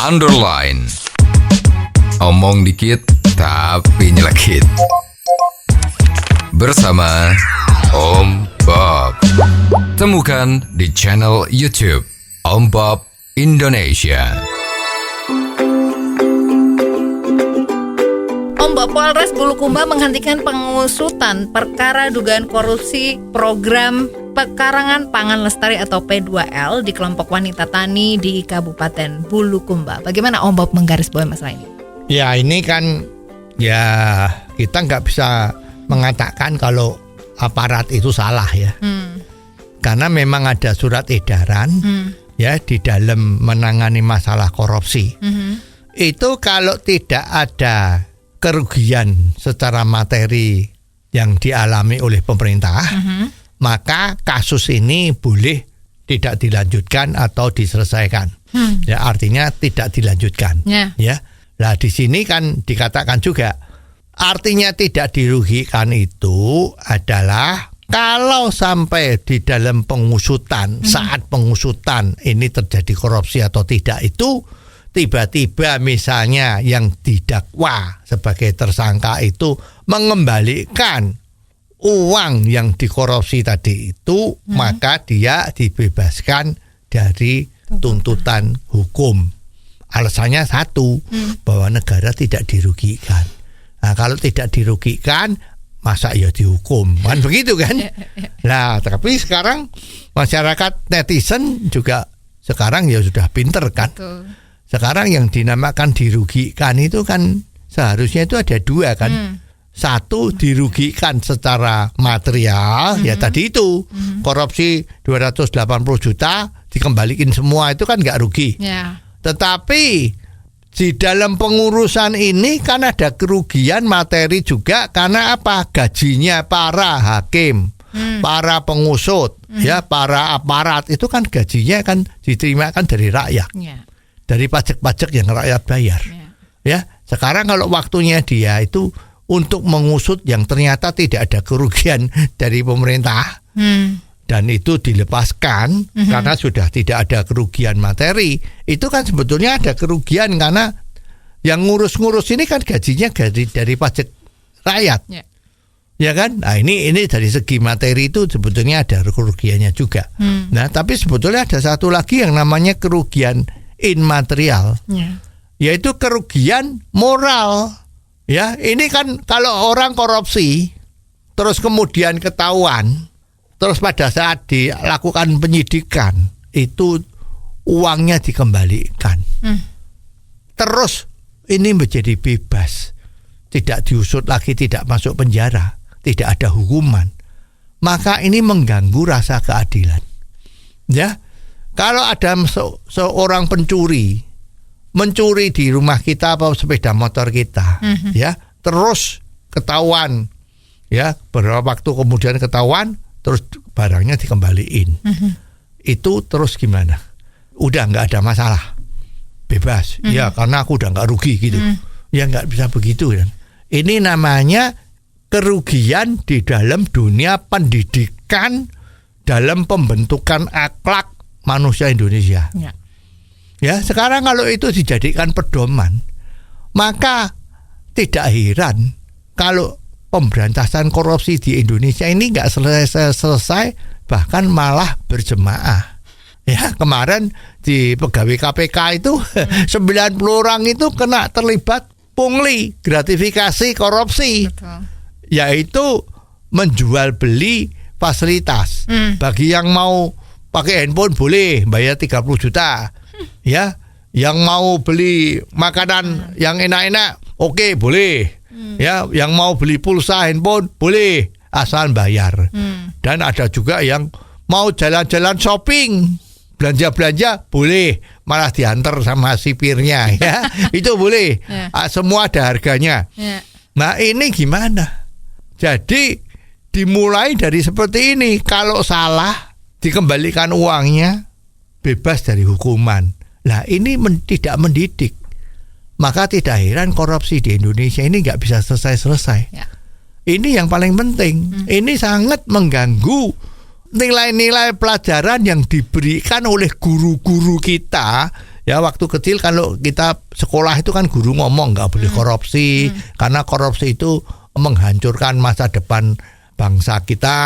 underline. Omong dikit tapi nyelekit. Bersama Om Bob. Temukan di channel YouTube Om Bob Indonesia. Polres Bulukumba menghentikan pengusutan perkara dugaan korupsi program Pekarangan Pangan Lestari atau P2L di kelompok wanita tani di Kabupaten Bulukumba. Bagaimana Om Bob menggarisbawahi masalah ini? Ya ini kan kita nggak bisa mengatakan kalau aparat itu salah ya. Karena memang ada surat edaran ya di dalam menangani masalah korupsi. Itu kalau tidak ada kerugian secara materi yang dialami oleh pemerintah, maka kasus ini boleh tidak dilanjutkan atau diselesaikan. Ya artinya tidak dilanjutkan. Ya, nah di sini kan dikatakan juga artinya tidak dirugikan itu adalah kalau sampai di dalam pengusutan saat pengusutan ini terjadi korupsi atau tidak itu. Tiba-tiba misalnya yang didakwa sebagai tersangka itu mengembalikan uang yang dikorupsi tadi itu, maka dia dibebaskan dari tuntutan hukum. Alasannya satu, bahwa negara tidak dirugikan. Nah, kalau tidak dirugikan, masa ya dihukum? Kan begitu kan? Nah, tapi sekarang masyarakat netizen juga sekarang ya sudah pinter kan? Betul. Sekarang yang dinamakan dirugikan itu kan seharusnya itu ada dua kan. Satu dirugikan secara material, ya tadi itu korupsi 280 juta dikembalikan semua itu kan nggak rugi. Tetapi di dalam pengurusan ini kan ada kerugian materi juga karena apa? Gajinya para hakim, para pengusut, ya para aparat itu kan gajinya kan diterima kan dari rakyat. Dari pajak-pajak yang rakyat bayar. Ya, sekarang kalau waktunya dia itu untuk mengusut yang ternyata tidak ada kerugian dari pemerintah dan itu dilepaskan karena sudah tidak ada kerugian materi, itu kan sebetulnya ada kerugian karena yang ngurus-ngurus ini kan gajinya dari pajak rakyat. Ya kan? Nah, ini dari segi materi itu sebetulnya ada kerugiannya juga. Nah, tapi sebetulnya ada satu lagi yang namanya kerugian immaterial, yaitu kerugian moral. Ya, ini kan kalau orang korupsi terus kemudian ketahuan, terus pada saat dilakukan penyidikan itu uangnya dikembalikan, terus ini menjadi bebas, tidak diusut lagi, tidak masuk penjara, tidak ada hukuman, maka ini mengganggu rasa keadilan. Ya. Kalau ada seorang pencuri mencuri di rumah kita atau sepeda motor kita, ya, terus ketahuan, ya, beberapa waktu kemudian ketahuan, terus barangnya dikembaliin, itu terus gimana? Udah nggak ada masalah, bebas, ya, karena aku udah nggak rugi gitu, ya nggak bisa begitu kan? Ini namanya kerugian di dalam dunia pendidikan, dalam pembentukan akhlak manusia Indonesia. Ya, sekarang kalau itu dijadikan pedoman, maka tidak heran kalau pemberantasan korupsi di Indonesia ini nggak selesai, bahkan malah berjemaah. Ya, kemarin di pegawai KPK itu 90 orang itu kena terlibat pungli gratifikasi korupsi. Betul. Yaitu menjual beli fasilitas. Bagi yang mau pakai handphone boleh bayar 30 juta. Ya, yang mau beli makanan yang enak-enak oke, boleh. Ya, yang mau beli pulsa handphone boleh asal bayar. Dan ada juga yang mau jalan-jalan shopping, belanja-belanja boleh, malah diantar sama sipirnya, ya. Itu boleh. Semua ada harganya. Nah, ini gimana? Jadi dimulai dari seperti ini. Kalau salah dikembalikan uangnya, bebas dari hukuman. Nah, ini tidak mendidik. Maka tidak heran korupsi di Indonesia ini nggak bisa selesai-selesai. Ini yang paling penting. Ini sangat mengganggu nilai-nilai pelajaran yang diberikan oleh guru-guru kita Ya waktu kecil kalau kita sekolah itu kan guru ngomong nggak boleh korupsi, karena korupsi itu menghancurkan masa depan bangsa kita.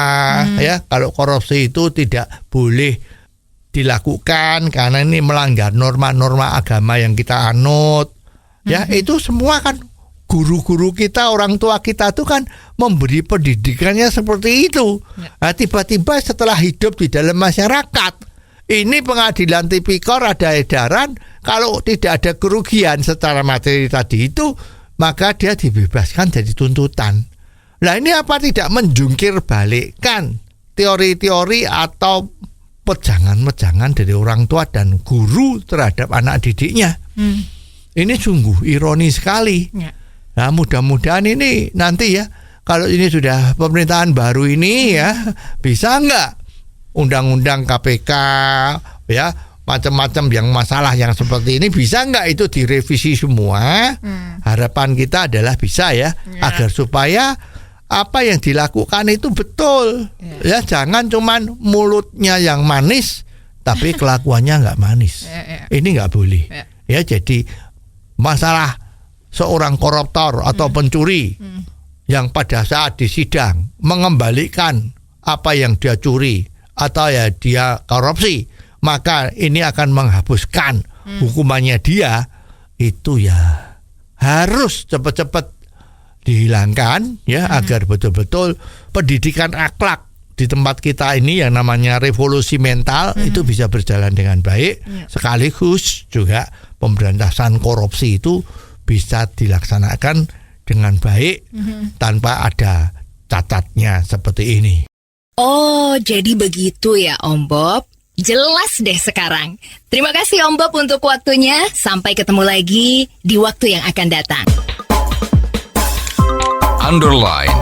Ya, kalau korupsi itu tidak boleh dilakukan karena ini melanggar norma-norma agama yang kita anut. Ya, itu semua kan guru-guru kita, orang tua kita tuh kan memberi pendidikannya seperti itu. Nah, tiba-tiba setelah hidup di dalam masyarakat, ini pengadilan tipikor ada edaran kalau tidak ada kerugian secara materi tadi itu, maka dia dibebaskan dari tuntutan. Nah, ini apa tidak menjungkir balikkan teori-teori atau pejangan-pejangan dari orang tua dan guru terhadap anak didiknya? Ini sungguh ironi sekali. Nah, mudah-mudahan ini nanti ya, kalau ini sudah pemerintahan baru ini ya, bisa nggak undang-undang KPK ya, macam-macam yang masalah yang seperti ini bisa nggak itu direvisi semua? Harapan kita adalah bisa ya, agar supaya apa yang dilakukan itu betul. Ya, jangan cuman mulutnya yang manis tapi kelakuannya nggak manis. Ini nggak boleh. Ya, jadi masalah seorang koruptor atau pencuri yang pada saat di sidang mengembalikan apa yang dia curi atau ya dia korupsi, maka ini akan menghapuskan hukumannya dia, itu ya harus cepat-cepat dihilangkan ya, agar betul-betul pendidikan akhlak di tempat kita ini yang namanya revolusi mental itu bisa berjalan dengan baik, sekaligus juga pemberantasan korupsi itu bisa dilaksanakan dengan baik tanpa ada cacatnya seperti ini. Oh, jadi begitu ya Om Bob. Jelas deh sekarang. Terima kasih Om Bob untuk waktunya. Sampai ketemu lagi di waktu yang akan datang. Underline.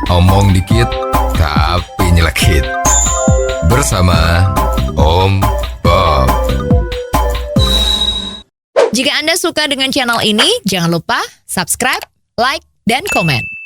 Omong dikit tapi nyelekit. Bersama Om Bob. Jika Anda suka dengan channel ini, jangan lupa subscribe, like, dan komen.